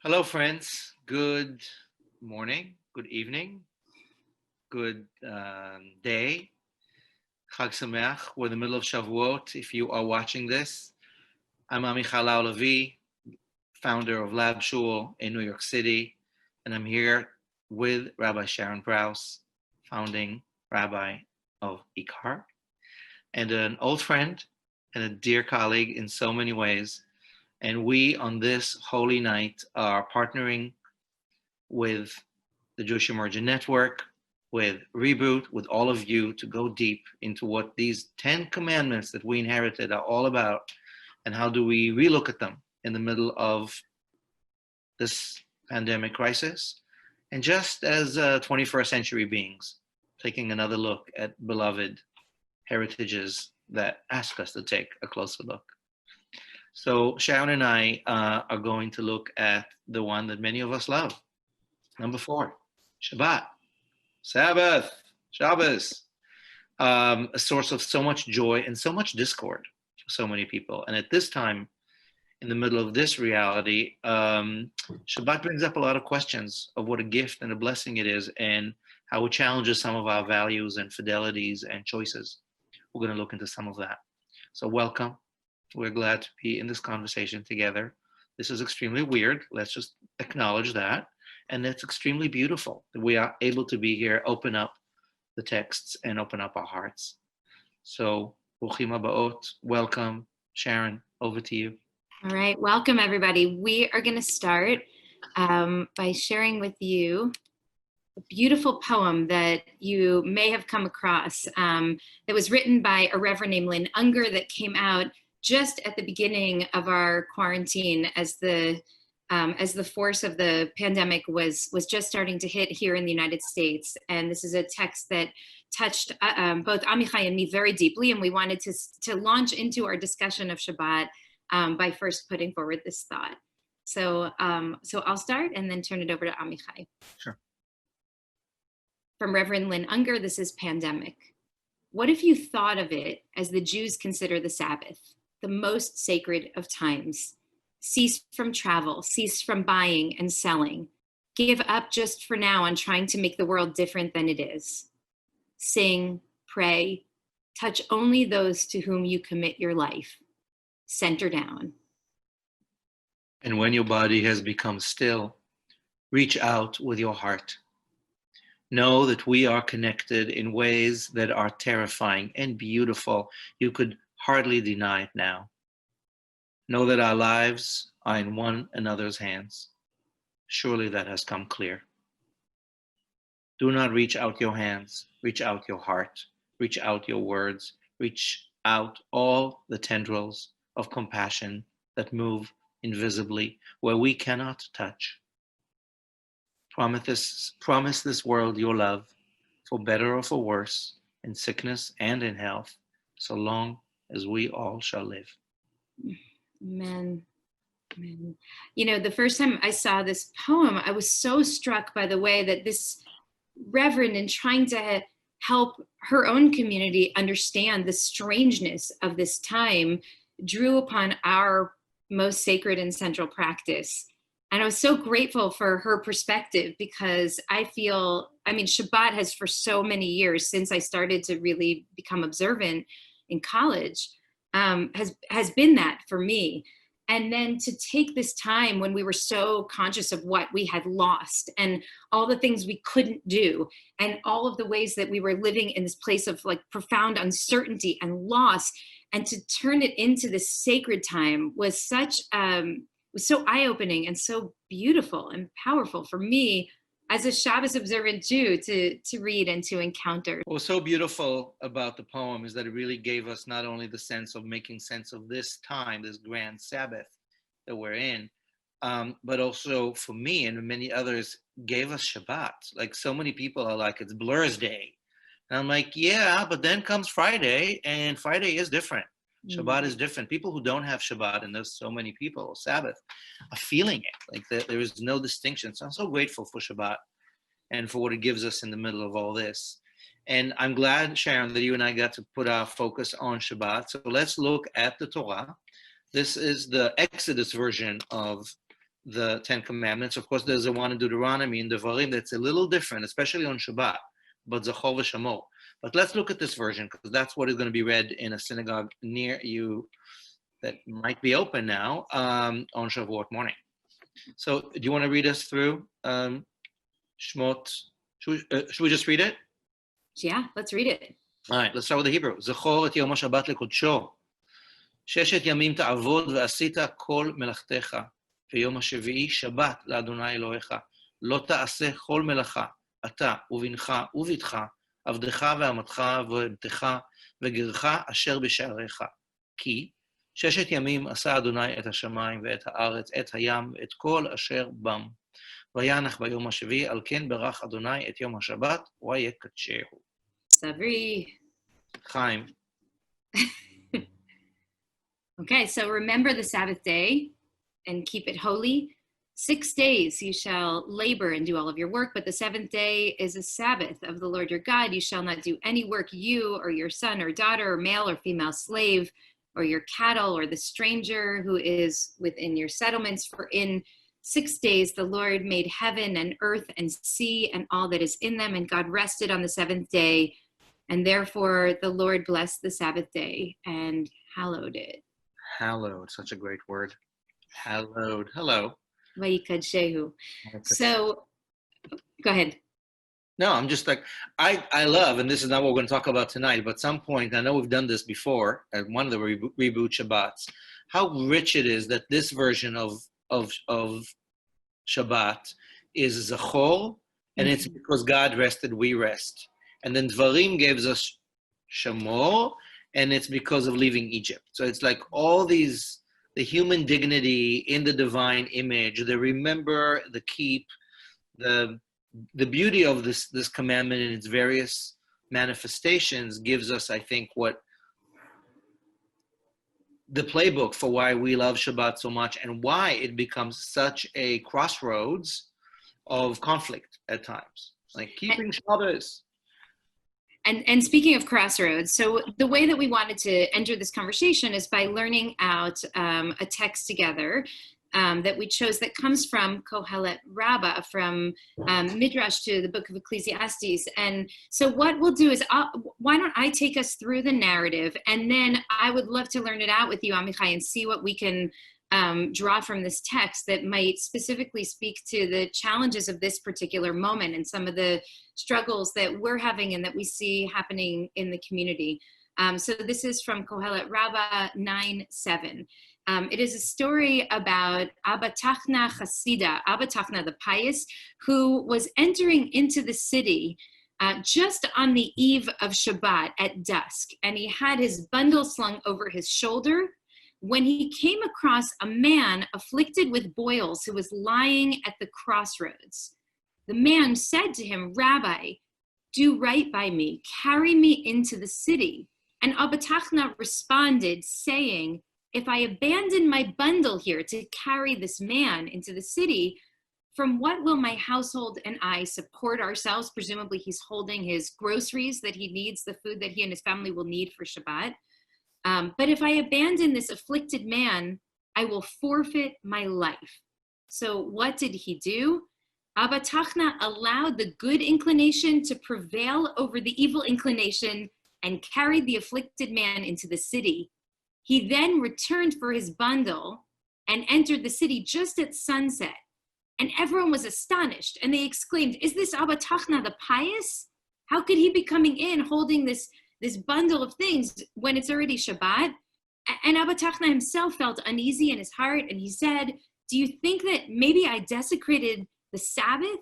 Hello, friends. Good morning, good evening, good day. Chag Sameach. We're in the middle of Shavuot. If you are watching this, I'm Amichai Lau-Lavie, founder of Lab Shul in New York City, and I'm here with Rabbi Sharon Brous, founding rabbi of IKAR, and an old friend and a dear colleague in so many ways. And we, on this holy night, are partnering with the Jewish Emergent Network, with Reboot, with all of you to go deep into what these 10 commandments that we inherited are all about, and how do we relook at them in the middle of this pandemic crisis. And just as 21st century beings, taking another look at beloved heritages that ask us to take a closer look. So Sharon and I are going to look at the one that many of us love. Number 4, Shabbat, Sabbath, Shabbos, a source of so much joy and so much discord for so many people. And at this time, in the middle of this reality, Shabbat brings up a lot of questions of what a gift and a blessing it is and how it challenges some of our values and fidelities and choices. We're going to look into some of that. So welcome. We're glad to be in this conversation together. This is extremely weird. Let's just acknowledge that. And it's extremely beautiful that we are able to be here, open up the texts and open up our hearts. So, Bruchim Habaot, welcome. Sharon, over to you. All right, welcome everybody. We are going to start by sharing with you a beautiful poem that you may have come across that was written by a reverend named Lynn Unger that came out just at the beginning of our quarantine as the force of the pandemic was just starting to hit here in the United States. And this is a text that touched both Amichai and me very deeply, and we wanted to launch into our discussion of Shabbat by first putting forward this thought. So I'll start and then turn it over to Amichai. Sure. From Reverend Lynn Unger, this is Pandemic. What if you thought of it as the Jews consider the Sabbath, the most sacred of times? Cease from travel, cease from buying and selling. Give up just for now on trying to make the world different than it is. Sing, pray, touch only those to whom you commit your life. Center down. And when your body has become still, reach out with your heart. Know that we are connected in ways that are terrifying and beautiful. You could hardly deny it now. Know that our lives are in one another's hands. Surely that has come clear. Do not reach out your hands, reach out your heart, reach out your words, reach out all the tendrils of compassion that move invisibly where we cannot touch. Promise this world your love, for better or for worse, in sickness and in health, so long as we all shall live. Amen. Amen. You know, the first time I saw this poem, I was so struck by the way that this reverend, in trying to help her own community understand the strangeness of this time, drew upon our most sacred and central practice. And I was so grateful for her perspective because Shabbat has for so many years since I started to really become observant in college, has been that for me. And then to take this time when we were so conscious of what we had lost and all the things we couldn't do and all of the ways that we were living in this place of like profound uncertainty and loss, and to turn it into this sacred time was so eye-opening and so beautiful and powerful for me as a Shabbos observant Jew to read and to encounter. What was so beautiful about the poem is that it really gave us not only the sense of making sense of this time, this grand Sabbath that we're in, but also for me and many others gave us Shabbat. Like so many people are like, it's Blur's Day. And I'm like, yeah, but then comes Friday and Friday is different. Shabbat is different. People who don't have Shabbat, and there's so many people, Sabbath, are feeling it. Like there is no distinction. So I'm so grateful for Shabbat and for what it gives us in the middle of all this. And I'm glad, Sharon, that you and I got to put our focus on Shabbat. So let's look at the Torah. This is the Exodus version of the Ten Commandments. Of course, there's a one in Deuteronomy and Devarim that's a little different, especially on Shabbat, but Zachor v'Shamor. But let's look at this version, because that's what is going to be read in a synagogue near you that might be open now on Shavuot morning. So do you want to read us through Shmot? Should we just read it? Yeah, let's read it. All right, let's start with the Hebrew. זכור את יום השבת לקודשו. ששת ימים תעבוד ועשית כל מלאכתך. ויום השביעי שבת לאדוני אלוהיך. לא תעשה כל מלאכה, אתה ובנך וביתך, עבדך ואמתך ובהמתך וגרך אשר בשעריך. כי ששת ימים עשה אדוני את השמיים ואת הארץ, את הים ואת כל אשר בם. וינח ביום השביעי, על כן ברך אדוני את יום השבת ויקדשהו. Sabri. Chaim. Okay, so remember the Sabbath day and keep it holy. 6 days you shall labor and do all of your work, but the seventh day is a Sabbath of the Lord your God. You shall not do any work, you or your son or daughter or male or female slave or your cattle or the stranger who is within your settlements. For in 6 days the Lord made heaven and earth and sea and all that is in them, and God rested on the seventh day. And therefore, the Lord blessed the Sabbath day and hallowed it. Hallowed, such a great word. Hallowed. Hello. Vayikadshehu. So, go ahead. No, I'm just like, I love, and this is not what we're going to talk about tonight, but at some point, I know we've done this before at one of the Reboot Shabbats, how rich it is that this version of Shabbat is Zachor, and it's because God rested, we rest. And then Dvarim gives us Shamor, and it's because of leaving Egypt. So it's like all these, the human dignity in the divine image, the remember, the keep, the beauty of this commandment in its various manifestations gives us, I think, what the playbook for why we love Shabbat so much and why it becomes such a crossroads of conflict at times, like keeping Shabbos. And speaking of crossroads, so the way that we wanted to enter this conversation is by learning out a text together that we chose that comes from Kohelet Rabbah, from Midrash to the book of Ecclesiastes. And so what we'll do is, why don't I take us through the narrative, and then I would love to learn it out with you, Amichai, and see what we can draw from this text that might specifically speak to the challenges of this particular moment and some of the struggles that we're having and that we see happening in the community. So this is from Kohelet Rabbah 9:7. It is a story about Abba Tachna Chasida, Abba Tachna the pious, who was entering into the city just on the eve of Shabbat at dusk, and he had his bundle slung over his shoulder when he came across a man afflicted with boils who was lying at the crossroads. The man said to him, "Rabbi, do right by me, carry me into the city." And Abba Tachna responded, saying, "If I abandon my bundle here to carry this man into the city, from what will my household and I support ourselves?" Presumably he's holding his groceries that he needs, the food that he and his family will need for Shabbat. "But if I abandon this afflicted man, I will forfeit my life." So what did he do? Abba Tachna allowed the good inclination to prevail over the evil inclination and carried the afflicted man into the city. He then returned for his bundle and entered the city just at sunset. And everyone was astonished, and they exclaimed, "Is this Abba Tachna the pious? How could he be coming in holding this bundle of things when it's already Shabbat?" And Abba Tachna himself felt uneasy in his heart, and he said, "Do you think that maybe I desecrated the Sabbath?"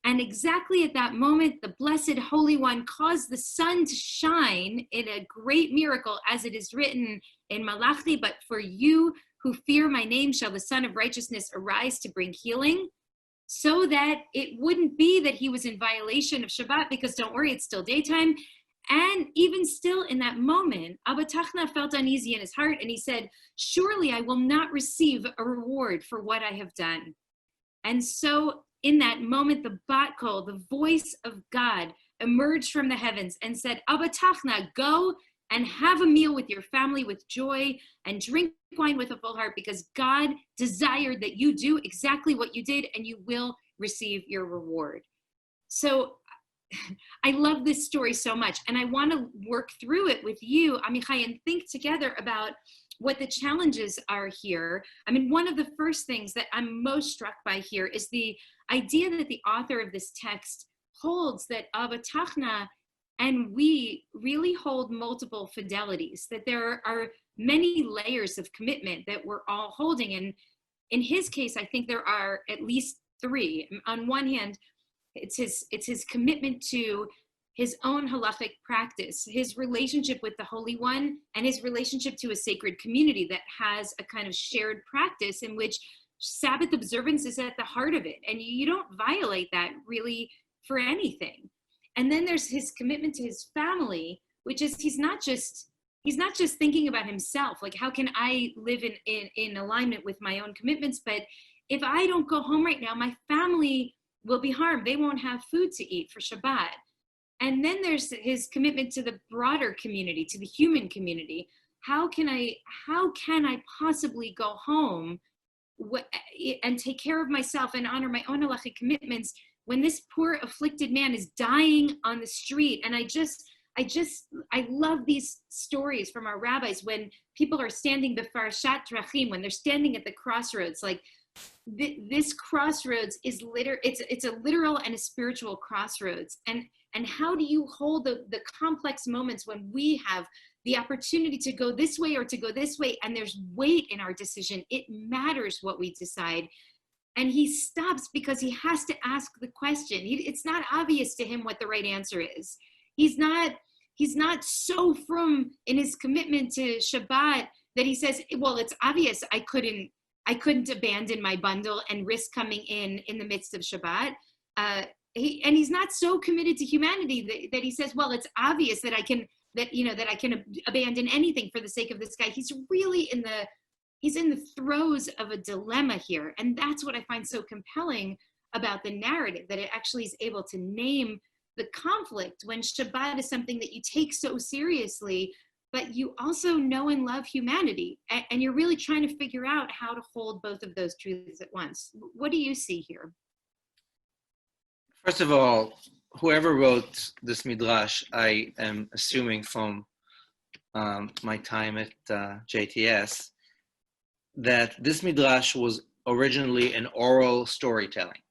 And exactly at that moment, the Blessed Holy One caused the sun to shine in a great miracle, as it is written in Malachi, "But for you who fear my name shall the Son of Righteousness arise to bring healing," so that it wouldn't be that he was in violation of Shabbat, because don't worry, it's still daytime. And even still in that moment, Abba Tachna felt uneasy in his heart, and he said, "Surely I will not receive a reward for what I have done." And so in that moment, the bat kol, the voice of God, emerged from the heavens and said, "Abba Tachna, go and have a meal with your family with joy and drink wine with a full heart, because God desired that you do exactly what you did, and you will receive your reward. So I love this story so much, and I want to work through it with you, Amichai, and think together about what the challenges are here. I mean, one of the first things that I'm most struck by here is the idea that the author of this text holds that Avatachna and we really hold multiple fidelities, that there are many layers of commitment that we're all holding. And in his case, I think there are at least three. On one hand, it's his commitment to his own halachic practice, his relationship with the Holy One, and his relationship to a sacred community that has a kind of shared practice in which Sabbath observance is at the heart of it. And you don't violate that really for anything. And then there's his commitment to his family, which is he's not just thinking about himself, like how can I live in alignment with my own commitments, but if I don't go home right now, my family will be harmed. They won't have food to eat for Shabbat. And then there's his commitment to the broader community, to the human community. How can I possibly go home and take care of myself and honor my own halachic commitments when this poor afflicted man is dying on the street? And I love these stories from our rabbis when people are standing b'Parashat Drachim, when they're standing at the crossroads. Like this crossroads is it's a literal and a spiritual crossroads. And how do you hold the complex moments when we have the opportunity to go this way or to go this way, and there's weight in our decision? It matters what we decide. And he stops because he has to ask the question. It's not obvious to him what the right answer is. He's not so firm in his commitment to Shabbat that he says, well, it's obvious I couldn't abandon my bundle and risk coming in the midst of Shabbat. He's not so committed to humanity that he says, well, it's obvious that I can abandon anything for the sake of this guy. He's really in the throes of a dilemma here. And that's what I find so compelling about the narrative, that it actually is able to name the conflict when Shabbat is something that you take so seriously, but you also know and love humanity. And you're really trying to figure out how to hold both of those truths at once. What do you see here? First of all, whoever wrote this midrash, I am assuming from my time at JTS, that this midrash was originally an oral storytelling,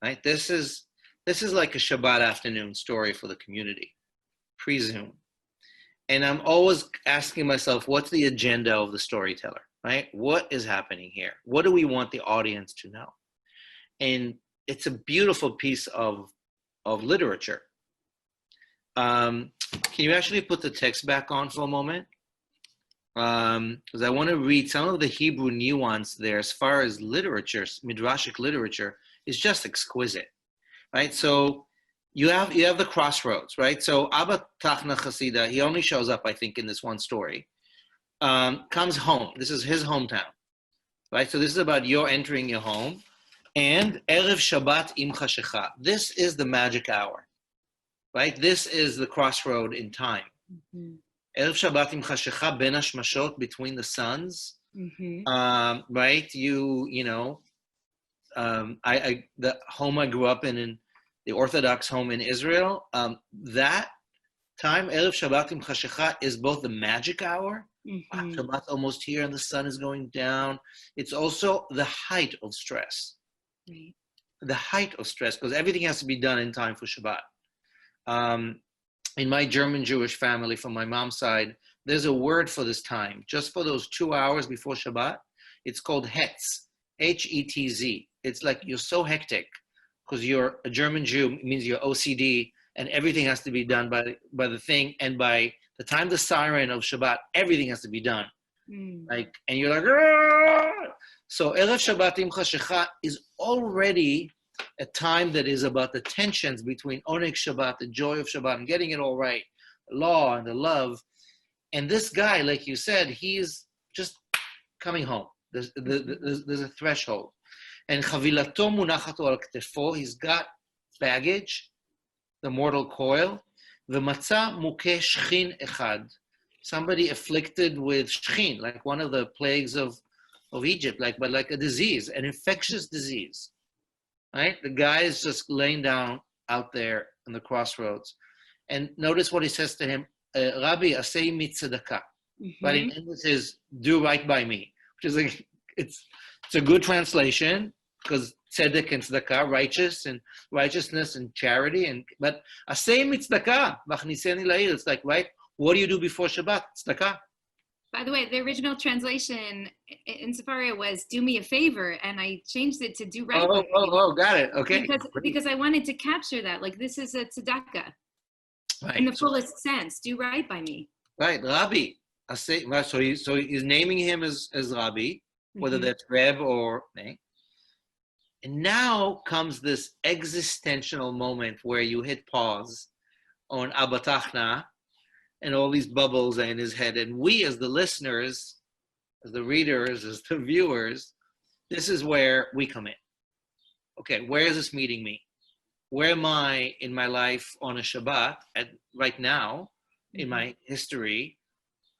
right? This is like a Shabbat afternoon story for the community, pre-Zoom. And I'm always asking myself, what's the agenda of the storyteller, right? What is happening here? What do we want the audience to know? And it's a beautiful piece of literature. Can you actually put the text back on for a moment? Because I want to read some of the Hebrew nuance there as far as literature, midrashic literature, is just exquisite, right? So you have the crossroads, right? So Abba Tachna Chasida, he only shows up, I think, in this one story, comes home. This is his hometown, right? So this is about your entering your home. And Erev Shabbat im Chashecha. This is the magic hour, right? This is the crossroad in time. Mm-hmm. Erev Shabbat im Chashecha ben hashmashot, between the suns, mm-hmm. Right? The home I grew up in the Orthodox home in Israel, that time, Erev Shabbat im Chashecha, is both the magic hour, mm-hmm. Shabbat's almost here and the sun is going down. It's also the height of stress. Right. The height of stress, because everything has to be done in time for Shabbat. In my German Jewish family, from my mom's side, there's a word for this time, just for those 2 hours before Shabbat. It's called hetz, H-E-T-Z. It's like you're so hectic, because you're a German Jew, it means you're OCD, and everything has to be done by the thing, and by the time the siren of Shabbat, everything has to be done. Like, and you're like, Aah! So Erev Shabbat im Chashecha is already a time that is about the tensions between Oneg Shabbat, the joy of Shabbat, and getting it all right, the law and the love. And this guy, like you said, he's just coming home. There's a threshold. And chavilato munachato al ktefo, he's got baggage, the mortal coil. V'matza mukeh shchin echad. somebody afflicted with shchin, like one of the plagues of Egypt, but like a disease, an infectious disease, right? The guy is just laying down out there in the crossroads. And notice what he says to him, Rabbi, asei mitzedakah. But in English is, do right by me, which is like, it's a good translation, because tzedek and tzedakah, righteousness and charity, but asei mitzedakah, v'achniseni la'ir, it's like, right, what do you do before Shabbat? Tzedakah. By the way, the original translation in Sefaria was "do me a favor," and I changed it to "do right." Got it. Okay. Because I wanted to capture that, like, this is a tzedakah, right, in the fullest sense. Do right by me. Right, Rabbi. So he's naming him as Rabbi, whether that's Reb or Neh. And now comes this existential moment where you hit pause on Abba Tachna, and all these bubbles are in his head. And we, as the listeners, as the readers, as the viewers, this is where we come in. Okay, where is this meeting me? Where am I in my life on a Shabbat right now, in my history?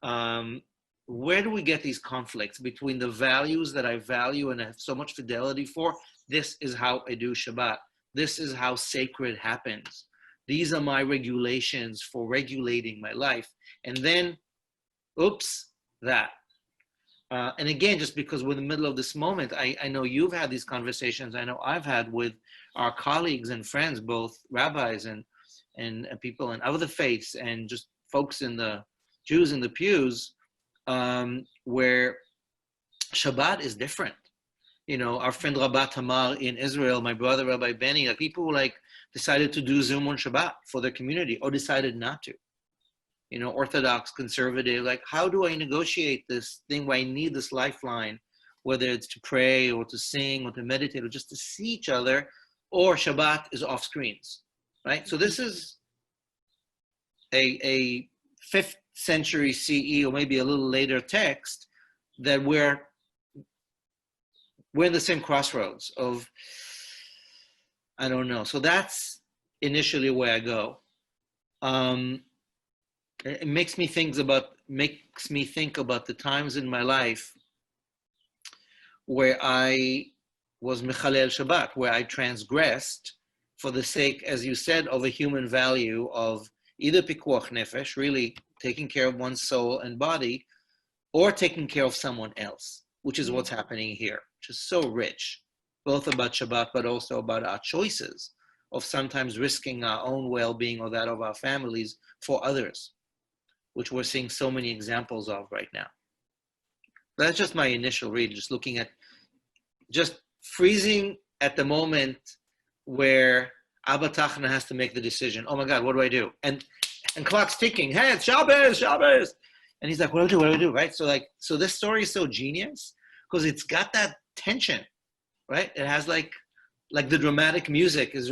Where do we get these conflicts between the values that I value and have so much fidelity for? This is how I do Shabbat. This is how sacred happens. These are my regulations for regulating my life. And then, oops, that. And again, just because we're in the middle of this moment, I know you've had these conversations. I know I've had with our colleagues and friends, both rabbis and people in other faiths, and just folks in the Jews in the pews, where Shabbat is different. You know, our friend Rabbi Tamar in Israel, my brother Rabbi Benny, like people who decided to do Zoom on Shabbat for their community, or decided not to. You know, Orthodox, conservative, like, how do I negotiate this thing where I need this lifeline, whether it's to pray or to sing or to meditate or just to see each other, or Shabbat is off screens, right? So this is a 5th century CE, or maybe a little later text, that we're in the same crossroads of, I don't know. So that's initially where I go. It makes me think about the times in my life where I was Mechalel Shabbat, where I transgressed for the sake, as you said, of a human value of either pikuach nefesh, really taking care of one's soul and body, or taking care of someone else, which is what's happening here, which is so rich, both about Shabbat, but also about our choices of sometimes risking our own well-being or that of our families for others, which we're seeing so many examples of right now. That's just my initial read, just looking at, just freezing at the moment where Abba Tachna has to make the decision. Oh my God, what do I do? And clock's ticking. Hey, it's Shabbos. And he's like, what do I do? Right? So this story is so genius because it's got that tension, right? It has like the dramatic music is.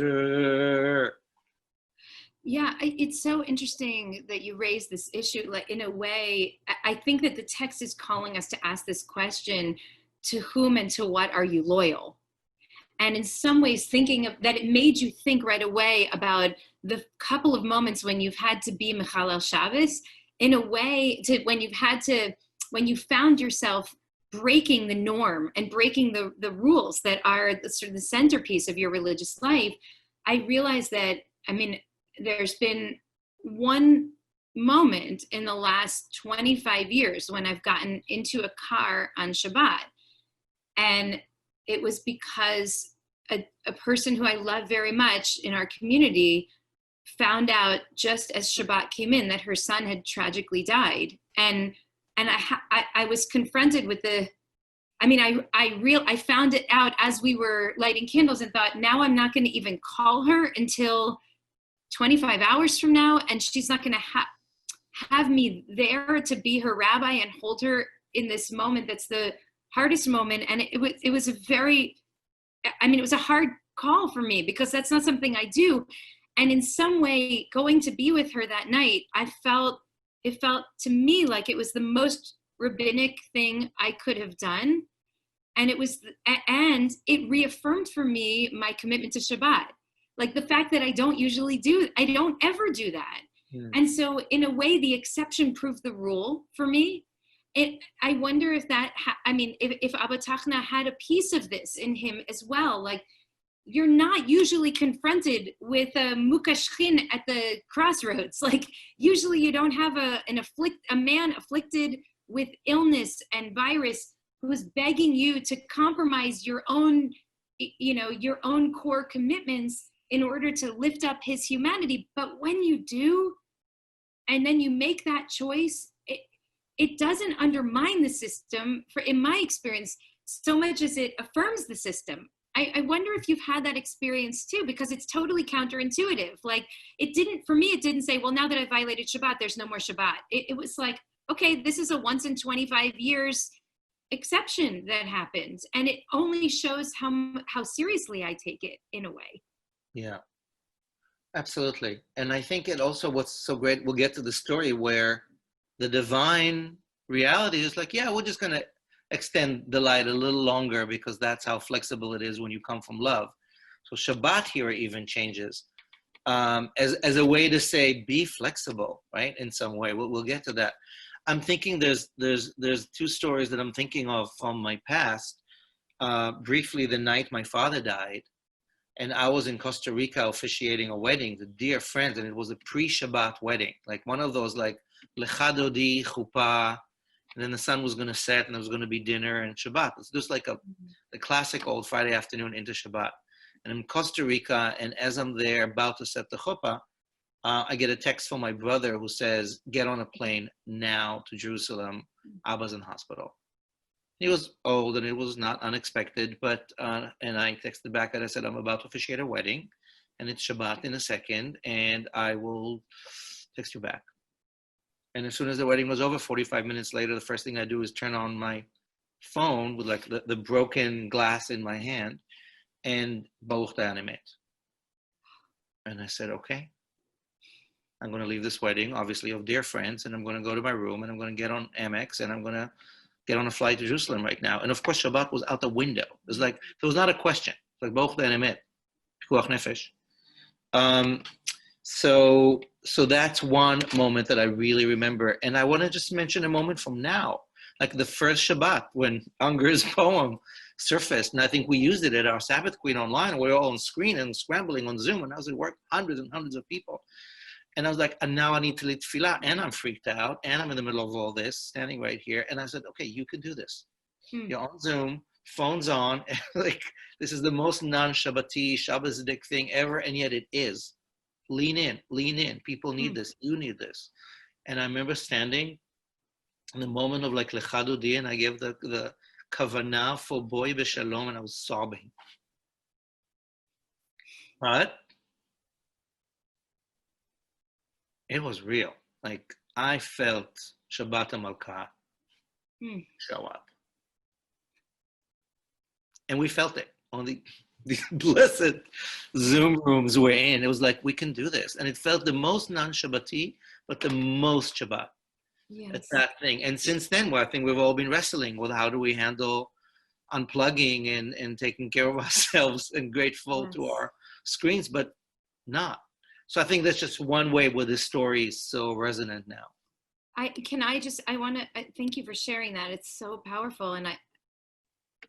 Yeah, it's so interesting that you raise this issue. Like, in a way, I think that the text is calling us to ask this question: to whom and to what are you loyal? And in some ways, thinking of that, it made you think right away about the couple of moments when you've had to be Mechalel Shabbos, in a way, when you found yourself breaking the norm and breaking the rules that are sort of the centerpiece of your religious life. I realized that, there's been one moment in the last 25 years when I've gotten into a car on Shabbat. And it was because a person who I love very much in our community found out just as Shabbat came in that her son had tragically died. And I was confronted with I found it out as we were lighting candles and thought, now I'm not going to even call her until 25 hours from now, and she's not going to have me there to be her rabbi and hold her in this moment that's the hardest moment. And it was a hard call for me because that's not something I do. And in some way, going to be with her that night, it felt to me like it was the most rabbinic thing I could have done. And it reaffirmed for me my commitment to Shabbat. Like the fact that I don't ever do that. And so in a way, the exception proved the rule for me. I wonder if that, if Abba Tachna had a piece of this in him as well. Like, you're not usually confronted with a mukashchin at the crossroads. Like, usually you don't have a man afflicted with illness and virus who is begging you to compromise your own core commitments in order to lift up his humanity. But when you do, and then you make that choice, it doesn't undermine the system, in my experience, so much as it affirms the system. I wonder if you've had that experience too, because it's totally counterintuitive. Like, it didn't say, well, now that I violated Shabbat, there's no more Shabbat. It was like, okay, this is a once in 25 years exception that happens. And it only shows how seriously I take it in a way. Yeah, absolutely. And I think it also, what's so great, we'll get to the story where the divine reality is like, yeah, we're just going to extend the light a little longer because that's how flexible it is when you come from love. So Shabbat here even changes as a way to say, be flexible, right? In some way, we'll get to that. I'm thinking there's two stories that I'm thinking of from my past. Briefly, the night my father died, and I was in Costa Rica officiating a wedding to dear friends, and it was a pre-Shabbat wedding, like one of those like Lecha Dodi, Chuppah, and then the sun was going to set, and there was going to be dinner and Shabbat. It's just like the classic old Friday afternoon into Shabbat. And I'm in Costa Rica, and as I'm there about to set the chuppah, I get a text from my brother who says, get on a plane now to Jerusalem. Abba's in hospital. He was old, and it was not unexpected, but, and I texted back and I said, I'm about to officiate a wedding, and it's Shabbat in a second, and I will text you back. And as soon as the wedding was over, 45 minutes later, the first thing I do is turn on my phone with like the broken glass in my hand, and Baruch Emet. And I said, okay, I'm going to leave this wedding, obviously of dear friends, and I'm going to go to my room, and I'm going to get on Amex, and I'm going to get on a flight to Jerusalem right now. And of course, Shabbat was out the window. It was like, there was not a question. It's like Baruch Emet, Pikuach Nefesh. So that's one moment that I really remember. And I want to just mention a moment from now, like the first Shabbat when Unger's poem surfaced. And I think we used it at our Sabbath Queen online. We were all on screen and scrambling on Zoom. And I was at work, hundreds and hundreds of people. And I was like, and now I need to lead tefillah. And I'm freaked out. And I'm in the middle of all this, standing right here. And I said, okay, you can do this. You're on Zoom, phone's on. Like, this is the most non-Shabbati, Shabbazidic thing ever. And yet it is. Lean in. People need this. You need this. And I remember standing in the moment of like Lecha Dodi, and I gave the kavanah for boy b'shalom, and I was sobbing. But it was real. Like, I felt Shabbat HaMalkah show up. And we felt it on the blessed Zoom rooms we're in. It was like, we can do this. And it felt the most non-Shabbati, but the most Shabbat. Yes. It's that thing. And since then, well, I think we've all been wrestling with how do we handle unplugging and taking care of ourselves and grateful to our screens, but not. So I think that's just one way where this story is so resonant now. I want to thank you for sharing that. It's so powerful. And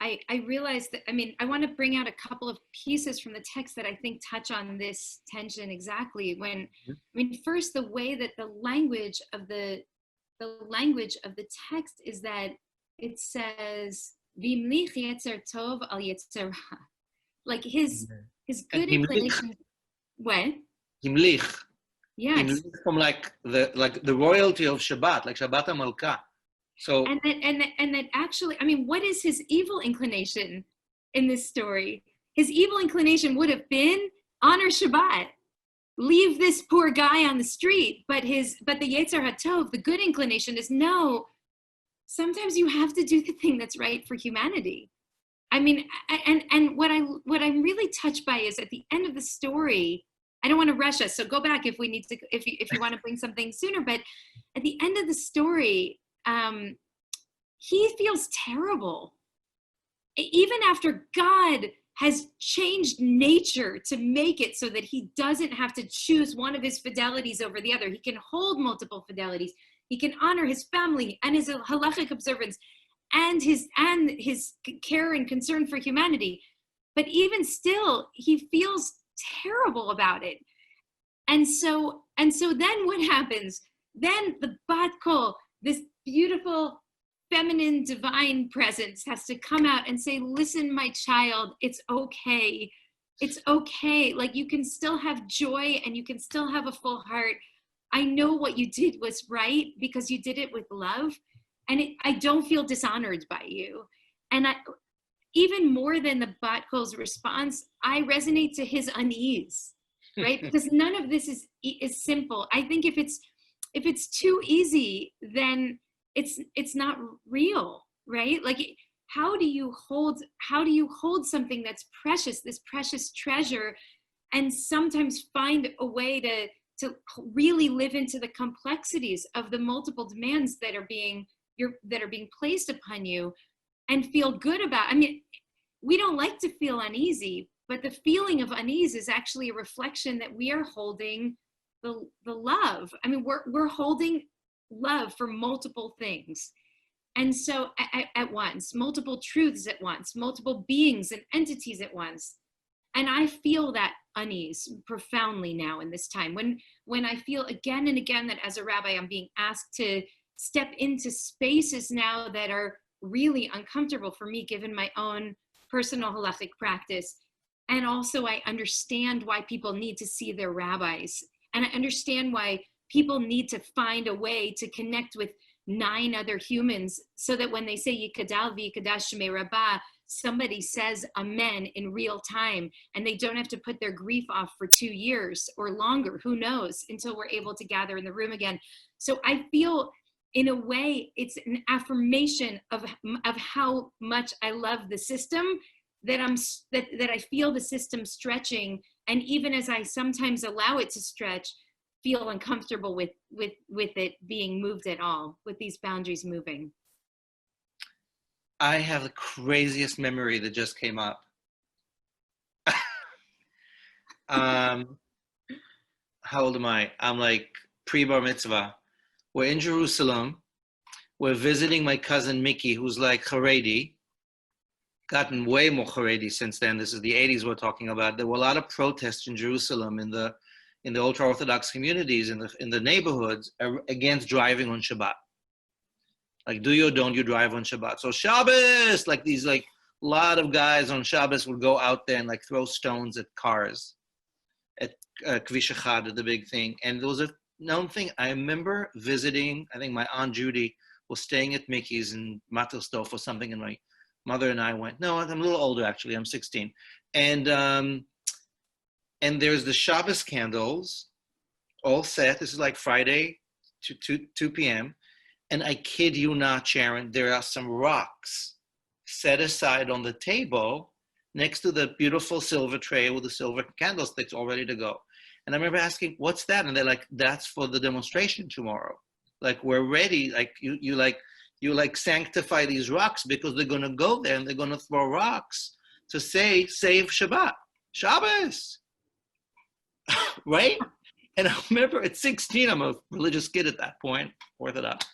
I realized that, I want to bring out a couple of pieces from the text that I think touch on this tension exactly. First, the way that the language of the text is that it says, V'imlich yetzer tov al yetzer ra. Like his good inclination. What? Himlich. Yes. Himlich from like the royalty of Shabbat, like Shabbat HaMalkah. So and that actually, what is his evil inclination in this story? His evil inclination would have been honor Shabbat, leave this poor guy on the street. But the Yetzer HaTov, the good inclination, is no. Sometimes you have to do the thing that's right for humanity. And what I'm really touched by is at the end of the story. I don't want to rush us, so go back if we need to, if you want to bring something sooner. But at the end of the story, he feels terrible. Even after God has changed nature to make it so that he doesn't have to choose one of his fidelities over the other. He can hold multiple fidelities. He can honor his family and his halachic observance and his care and concern for humanity. But even still, he feels terrible about it. And so then what happens? Then the bat kol, this beautiful feminine divine presence, has to come out and say, listen, my child, it's okay. It's okay. Like, you can still have joy and you can still have a full heart. I know what you did was right because you did it with love. And I don't feel dishonored by you. And even more than the bat kol's response, I resonate to his unease, right? Because none of this is simple. I think if it's too easy, then it's not real, right? Like, how do you hold something that's precious, this precious treasure, and sometimes find a way to really live into the complexities of the multiple demands that are being placed upon you, and feel good about? I mean, we don't like to feel uneasy, but the feeling of unease is actually a reflection that we are holding the love. I mean, we're holding love for multiple things. And so at once, multiple truths at once, multiple beings and entities at once. And I feel that unease profoundly now in this time, when I feel again and again that as a rabbi, I'm being asked to step into spaces now that are really uncomfortable for me, given my own personal halachic practice. And also I understand why people need to see their rabbis. And I understand why people need to find a way to connect with 9 other humans so that when they say Yikadal v'Yikadash Shemei Rabbah, somebody says amen in real time, and they don't have to put their grief off for 2 years or longer, who knows, until we're able to gather in the room again. So I feel, in a way, it's an affirmation of how much I love the system, that I feel the system stretching, and even as I sometimes allow it to stretch, feel uncomfortable with it being moved at all, with these boundaries moving. I have the craziest memory that just came up. How old am I? I'm like pre-bar mitzvah. We're in Jerusalem. We're visiting my cousin Mickey, who's like Haredi, gotten way more Haredi since then. This is the 80s we're talking about. There were a lot of protests in Jerusalem in the ultra-Orthodox communities, in the neighborhoods, against driving on Shabbat. Like, do you or don't you drive on Shabbat? So Shabbos, like these, like, a lot of guys on Shabbos would go out there and like throw stones at cars at Kvish Echad, the big thing. And there was a known thing. I remember visiting, I think my Aunt Judy was staying at Mickey's in Mattelstoff or something, and my mother and I went. No, I'm a little older actually. I'm 16. And there's the Shabbos candles all set. This is like Friday, 2 p.m. And I kid you not, Sharon, there are some rocks set aside on the table next to the beautiful silver tray with the silver candlesticks all ready to go. And I remember asking, what's that? And they're like, that's for the demonstration tomorrow. Like, we're ready. Like, you sanctify these rocks because they're going to go there and they're going to throw rocks to say, save Shabbat. Shabbos. Right? And I remember at 16, I'm a religious kid at that point, Orthodox,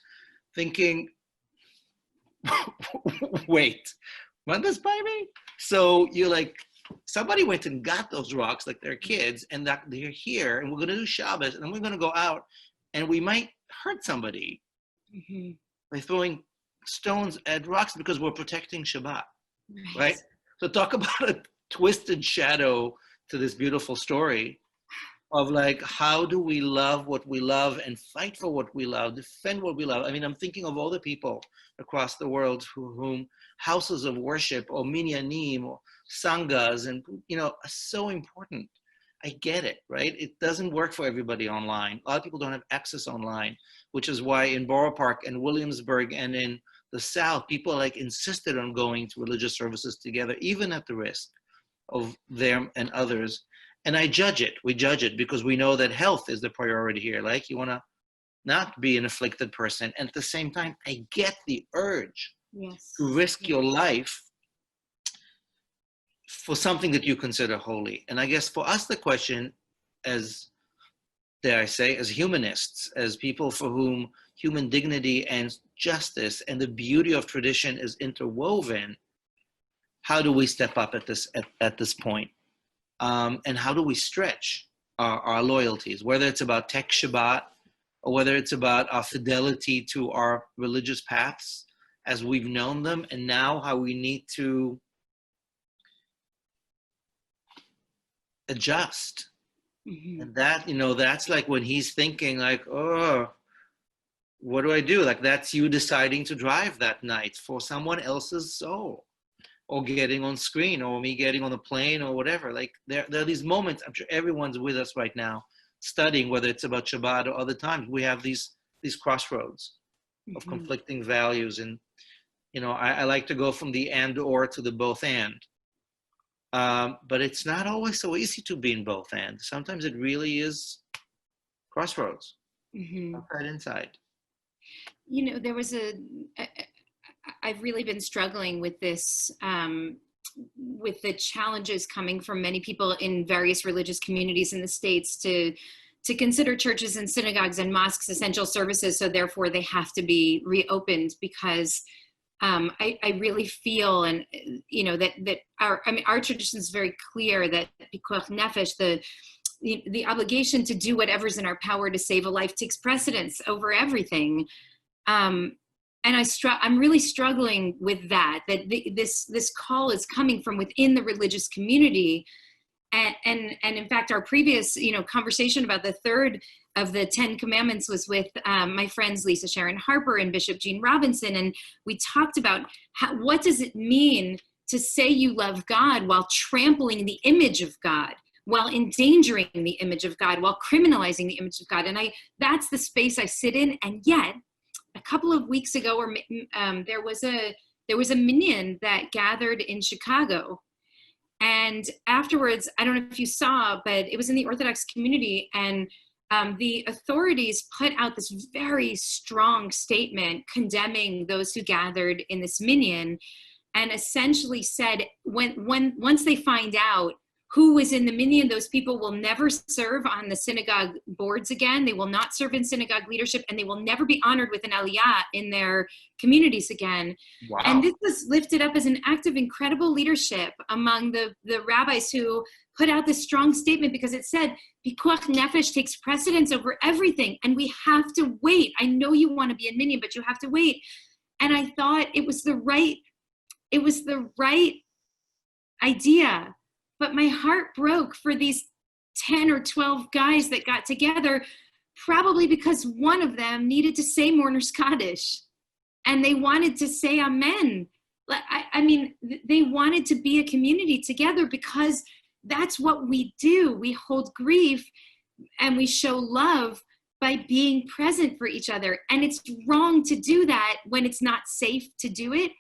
thinking, wait, run this by me? So you're like, somebody went and got those rocks like they're kids, and that they're here, and we're going to do Shabbos, and then we're going to go out, and we might hurt somebody by throwing stones at rocks because we're protecting Shabbat, right? So talk about a twisted shadow to this beautiful story of like, how do we love what we love and fight for what we love, defend what we love? I mean, I'm thinking of all the people across the world whom houses of worship or minyanim or sanghas, and, you know, are so important. I get it, right? It doesn't work for everybody online. A lot of people don't have access online, which is why in Borough Park and Williamsburg and in the South, people like insisted on going to religious services together, even at the risk of them and others. And I judge it. We judge it because we know that health is the priority here. Like, you want to not be an afflicted person. And at the same time, I get the urge to risk your life for something that you consider holy. And I guess for us, the question, as dare I say, as humanists, as people for whom human dignity and justice and the beauty of tradition is interwoven, how do we step up at this point? And how do we stretch our loyalties, whether it's about Tech Shabbat or whether it's about our fidelity to our religious paths as we've known them, and now how we need to adjust. Mm-hmm. And that, that's like when he's thinking like, oh, what do I do? Like, that's you deciding to drive that night for someone else's soul, or getting on screen, or me getting on the plane, or whatever. Like, there are these moments, I'm sure everyone's with us right now studying, whether it's about Shabbat or other times, we have these crossroads of mm-hmm. conflicting values. And, I like to go from the and or to the both and. But it's not always so easy to be in both and. Sometimes it really is crossroads, mm-hmm. outside, inside. There was I've really been struggling with this, with the challenges coming from many people in various religious communities in the States to consider churches and synagogues and mosques essential services, so therefore they have to be reopened, because I really feel, and that our tradition is very clear that pikuach nefesh, the obligation to do whatever's in our power to save a life, takes precedence over everything. And I'm really struggling with that. This call is coming from within the religious community, and in fact, our previous conversation about the third of the 10 Commandments was with my friends Lisa Sharon Harper and Bishop Gene Robinson, and we talked about what does it mean to say you love God while trampling the image of God, while endangering the image of God, while criminalizing the image of God. And that's the space I sit in. And yet, a couple of weeks ago, there was a minyan that gathered in Chicago. And afterwards, I don't know if you saw, but it was in the Orthodox community, and the authorities put out this very strong statement condemning those who gathered in this minyan, and essentially said, once they find out who was in the minyan, those people will never serve on the synagogue boards again. They will not serve in synagogue leadership, and they will never be honored with an aliyah in their communities again. Wow. And this was lifted up as an act of incredible leadership among the rabbis who put out this strong statement, because it said, pikuach nefesh takes precedence over everything, and we have to wait. I know you want to be in minyan, but you have to wait. And I thought it was the right idea. But my heart broke for these 10 or 12 guys that got together, probably because one of them needed to say Mourner's Kaddish, and they wanted to say Amen. I mean, they wanted to be a community together, because that's what we do. We hold grief and we show love by being present for each other. And it's wrong to do that when it's not safe to do it.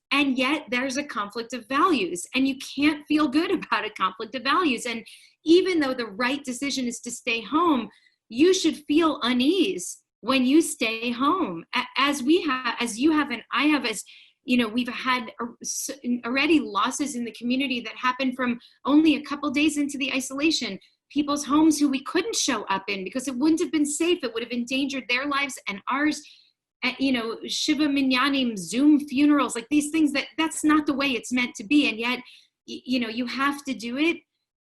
And yet there's a conflict of values, and you can't feel good about a conflict of values. And even though the right decision is to stay home, you should feel unease when you stay home, as you have, and I have, as we've had already losses in the community that happened from only a couple days into the isolation. People's homes who we couldn't show up in because it wouldn't have been safe. It would have endangered their lives and ours. Shiva Minyanim, Zoom funerals, like these things that's not the way it's meant to be. And yet, you have to do it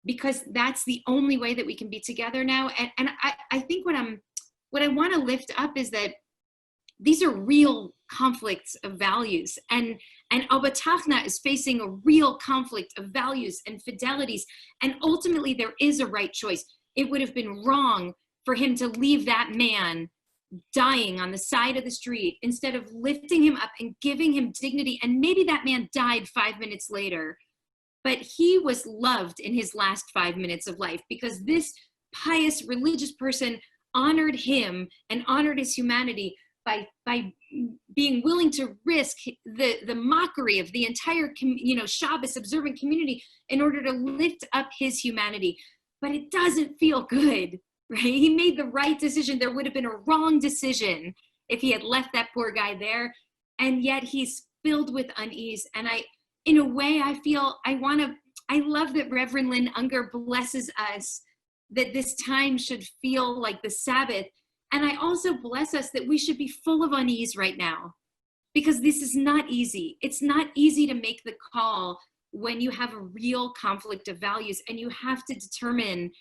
because that's the only way that we can be together now. And I think what I want to lift up is that these are real conflicts of values, and Abba Tachna is facing a real conflict of values and fidelities. And ultimately there is a right choice. It would have been wrong for him to leave that man dying on the side of the street instead of lifting him up and giving him dignity. And maybe that man died 5 minutes later, but he was loved in his last 5 minutes of life because this pious religious person honored him and honored his humanity by being willing to risk the mockery of the entire Shabbos observant community in order to lift up his humanity. But it doesn't feel good. Right? He made the right decision. There would have been a wrong decision if he had left that poor guy there. And yet he's filled with unease. And in a way, I feel I want to I love that Reverend Lynn Unger blesses us that this time should feel like the Sabbath. And I also bless us that we should be full of unease right now, because this is not easy. It's not easy to make the call when you have a real conflict of values and you have to determine,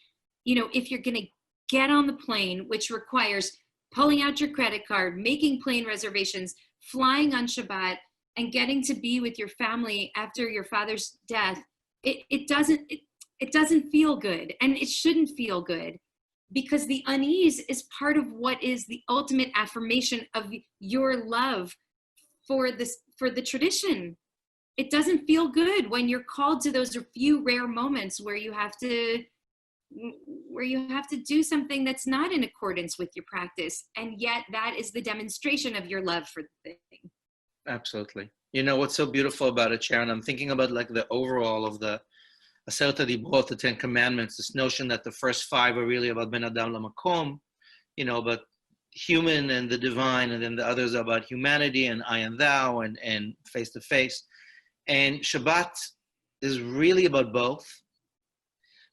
if you're going to get on the plane, which requires pulling out your credit card, making plane reservations, flying on Shabbat, and getting to be with your family after your father's death. It doesn't feel good, and it shouldn't feel good, because the unease is part of what is the ultimate affirmation of your love for the tradition. It doesn't feel good when you're called to those few rare moments where you have to do something that's not in accordance with your practice, and yet that is the demonstration of your love for the thing. Absolutely. What's so beautiful about it, Sharon? I'm thinking about like the overall of the Aseret HaDibrot, the 10 Commandments, this notion that the first 5 are really about Ben Adam Lamakom, about human and the divine, and then the others are about humanity and I and thou and face to face. And Shabbat is really about both,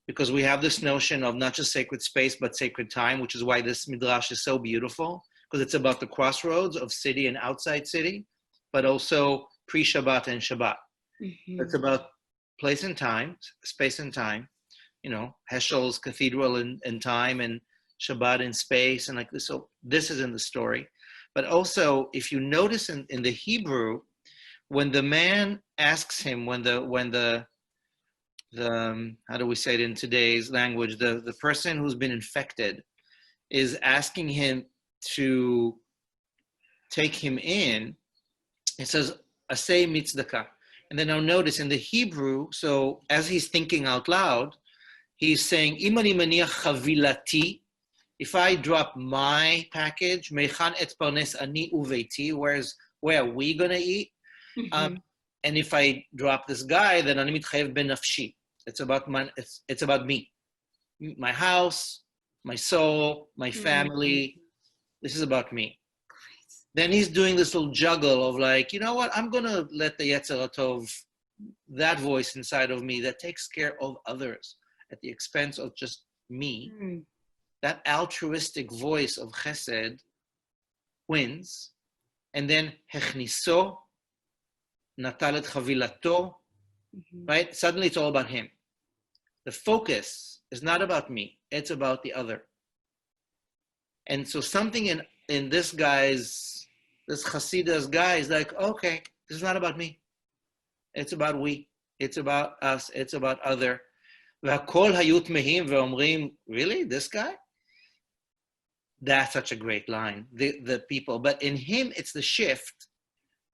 because we have this notion of not just sacred space, but sacred time, which is why this midrash is so beautiful, because it's about the crossroads of city and outside city, but also pre-Shabbat and Shabbat. Mm-hmm. It's about place and time, space and time, Heschel's cathedral in time and Shabbat in space, and like this. So this is in the story. But also, if you notice in the Hebrew, when the man asks him, when the how do we say it in today's language, the person who's been infected is asking him to take him in, it says, Aseh mitzdaka. And then now notice in the Hebrew, so as he's thinking out loud, he's saying, Imani maniach chavilati, if I drop my package, mechan et parnes ani uveiti, where are we going to eat? Mm-hmm. And if I drop this guy, then ani mitchayev ben nafshi. It's about me, my house, my soul, my family. Mm-hmm. This is about me. Then he's doing this little juggle of like, what? I'm going to let the Yetzer Tov, that voice inside of me that takes care of others at the expense of just me. Mm. That altruistic voice of Chesed wins. And then Hechniso, Natalet Chavilato, right? Suddenly it's all about him. The focus is not about me. It's about the other. And so something in this Hasida's guy is like, okay, this is not about me. It's about we. It's about us. It's about other. V'hakol hayut mehim ve'omrim, really? This guy? That's such a great line, the people. But in him, it's the shift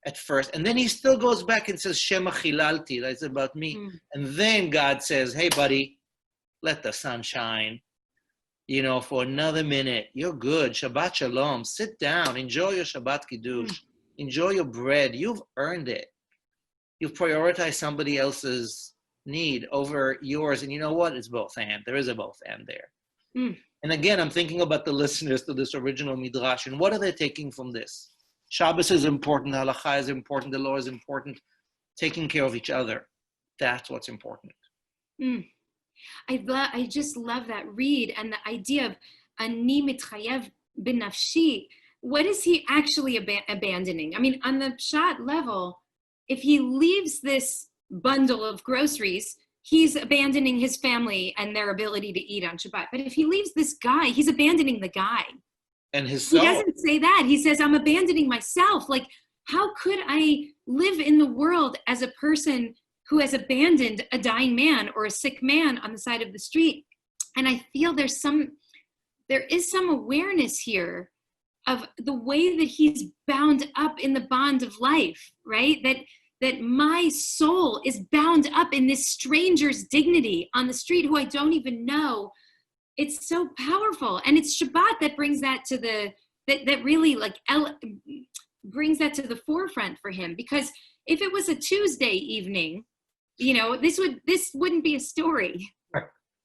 at first. And then he still goes back and says, Shema chilalti, that's about me. Mm. And then God says, hey, buddy, let the sun shine. For another minute, you're good. Shabbat shalom. Sit down. Enjoy your Shabbat kiddush. Enjoy your bread. You've earned it. You've prioritized somebody else's need over yours. And you know what? It's both and. There is a both and there. Mm. And again, I'm thinking about the listeners to this original midrash. And what are they taking from this? Shabbos is important. Halakha is important. The law is important. Taking care of each other. That's what's important. Mm. I just love that read, and the idea of ani mitchayev b'nafshi. What is he actually abandoning? I mean, on the pshat level, if he leaves this bundle of groceries, he's abandoning his family and their ability to eat on Shabbat. But if he leaves this guy, he's abandoning the guy. And his soul. He doesn't say that. He says, I'm abandoning myself. Like, how could I live in the world as a person who has abandoned a dying man or a sick man on the side of the street? And I feel there is some awareness here of the way that he's bound up in the bond of life, right? That my soul is bound up in this stranger's dignity on the street who I don't even know. It's so powerful. And it's Shabbat that brings that to that really brings that to the forefront for him. Because if it was a Tuesday evening, this wouldn't be a story,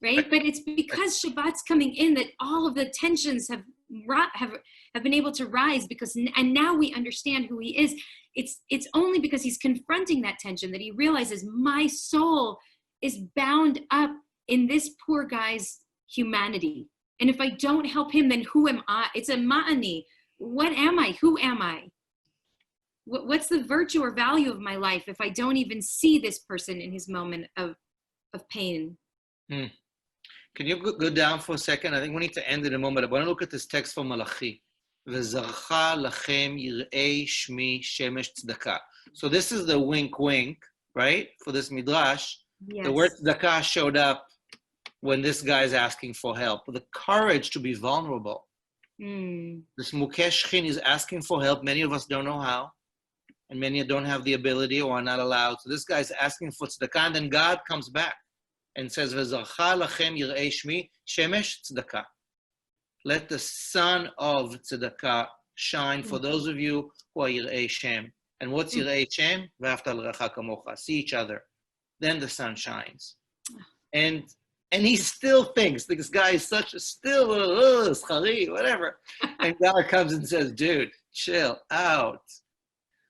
right? But it's because Shabbat's coming in that all of the tensions have been able to rise, and now we understand who he is. It's only because he's confronting that tension that he realizes my soul is bound up in this poor guy's humanity. And if I don't help him, then who am I? It's a ma'ani. What am I? Who am I? What's the virtue or value of my life if I don't even see this person in his moment of pain? Can you go down for a second? I think we need to end in a moment. I want to look at this text from Malachi. V'zarcha lachem yirei shmi shemesh tzedakah. So this is the wink wink, right? For this midrash. Yes. The word tzedakah showed up when this guy is asking for help. The courage to be vulnerable. This mukesh chin is asking for help. Many of us don't know how. And many don't have the ability or are not allowed. So this guy's asking for tzedakah, and then God comes back and says, "V'zarcha lachem yirei shmi shemesh tzedakah." Let the sun of tzedakah shine for those of you who are yirei Shem. And what's yirei Shem? V'ahavta l'recha kamocha. See each other. Then the sun shines. And he still thinks, this guy is such a schari, whatever. And God comes and says, dude, chill out.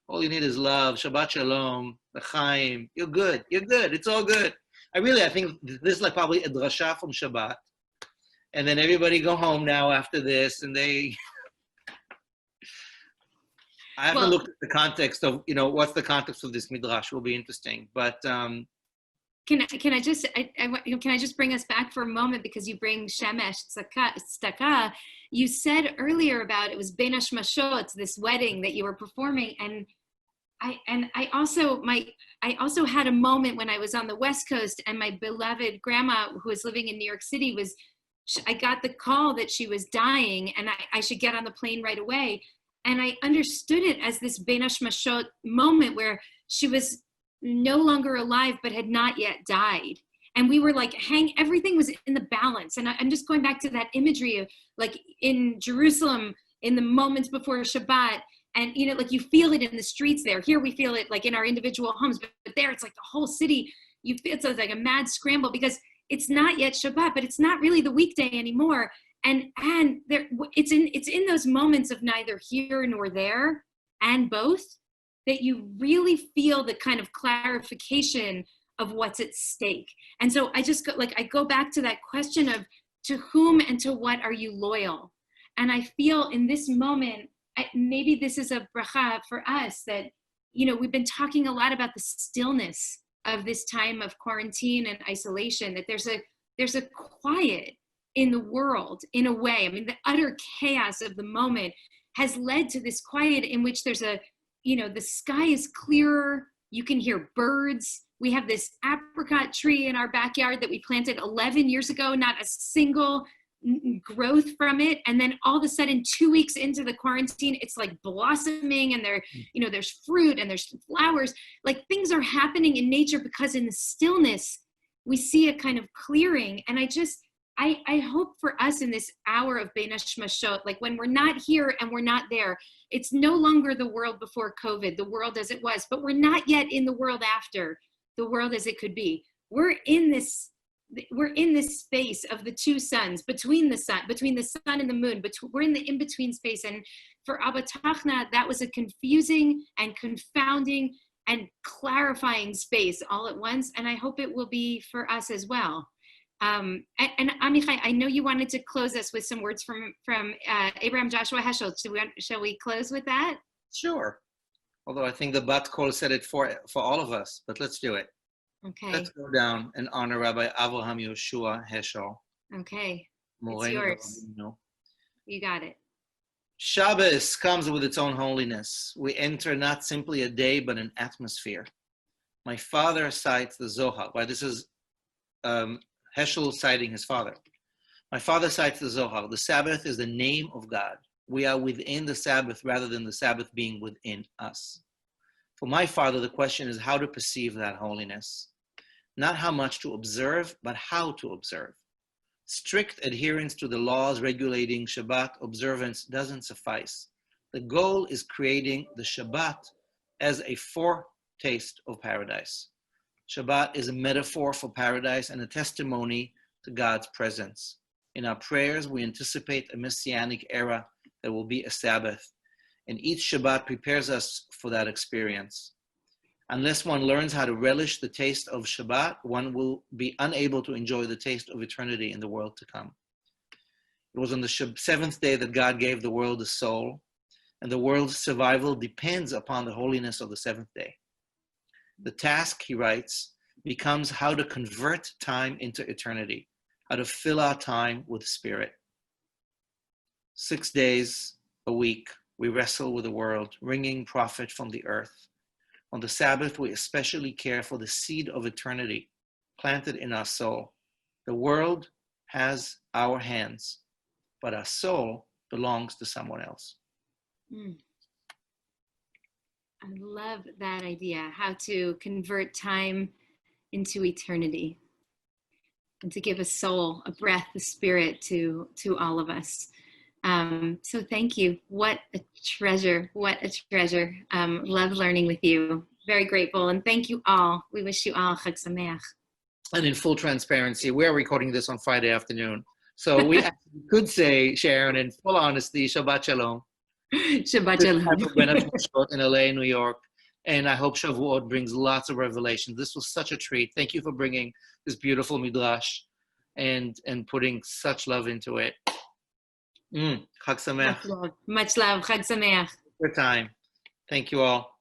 All you need is love, Shabbat Shalom, L'chaim. You're good. It's all good. I think this is like probably a drasha from Shabbat. And then everybody go home now after this, and I haven't looked at the context of, what's the context of this midrash. Will be interesting. But can I just bring us back for a moment, because you bring shemesh tzedakah. You said earlier about it was ben hashmashot, this wedding that you were performing, and I also had a moment when I was on the West Coast, and my beloved grandma, who was living in New York City, I got the call that she was dying, and I should get on the plane right away. And I understood it as this ben hashmashot moment where she was no longer alive, but had not yet died. And we were like, everything was in the balance. And I'm just going back to that imagery of like in Jerusalem, in the moments before Shabbat, and like you feel it in the streets there. Here we feel it like in our individual homes, but there it's like the whole city. You feel it's like a mad scramble because it's not yet Shabbat, but it's not really the weekday anymore. And there, it's in those moments of neither here nor there and both that you really feel the kind of clarification of what's at stake. And so I go back to that question of to whom and to what are you loyal? And I feel in this moment, maybe this is a bracha for us that, we've been talking a lot about the stillness of this time of quarantine and isolation, that there's a quiet in the world in a way. I mean, the utter chaos of the moment has led to this quiet in which there's the sky is clearer. You can hear birds. We have this apricot tree in our backyard that we planted 11 years ago, not a single growth from it. And then all of a sudden, 2 weeks into the quarantine, it's like blossoming, and there's fruit and there's flowers. Like things are happening in nature because in the stillness, we see a kind of clearing. And I hope for us in this hour of ben hashmashot, like when we're not here and we're not there, it's no longer the world before COVID, the world as it was, but we're not yet in the world after, the world as it could be. We're in this space of the two suns, between the sun and the moon, we're in the in-between space. And for Abba Tachna, that was a confusing and confounding and clarifying space all at once. And I hope it will be for us as well. And Amichai, I know you wanted to close us with some words from Abraham Joshua Heschel. Shall we close with that? Sure. Although I think the Bat Kol said it for all of us, but let's do it. Okay. Let's go down and honor Rabbi Avraham Yoshua Heschel. Okay. It's yours. You got it. Shabbos comes with its own holiness. We enter not simply a day, but an atmosphere. My father cites the Zohar. Right? This is Heschel citing his father. My father cites the Zohar. The Sabbath is the name of God. We are within the Sabbath rather than the Sabbath being within us. For my father, the question is how to perceive that holiness. Not how much to observe, but how to observe. Strict adherence to the laws regulating Shabbat observance doesn't suffice. The goal is creating the Shabbat as a foretaste of paradise. Shabbat is a metaphor for paradise and a testimony to God's presence. In our prayers, we anticipate a messianic era that will be a Sabbath, and each Shabbat prepares us for that experience. Unless one learns how to relish the taste of Shabbat, one will be unable to enjoy the taste of eternity in the world to come. It was on the seventh day that God gave the world a soul, and the world's survival depends upon the holiness of the seventh day. The task, he writes, becomes how to convert time into eternity, how to fill our time with spirit. 6 days a week, we wrestle with the world, wringing profit from the earth. On the Sabbath, we especially care for the seed of eternity planted in our soul. The world has our hands, but our soul belongs to someone else. I love that idea, how to convert time into eternity and to give a soul, a breath, a spirit to all of us. So thank you. What a treasure. What a treasure. Love learning with you. Very grateful. And thank you all. We wish you all Chag Sameach. And in full transparency, we're recording this on Friday afternoon. So we actually could say, Sharon, in full honesty, Shabbat Shalom. Shabbat Shalom. In LA, New York. And I hope Shavuot brings lots of revelation. This was such a treat. Thank you for bringing this beautiful midrash and putting such love into it. Chag Sameach. Much love. Chag Sameach. Your time. Thank you all.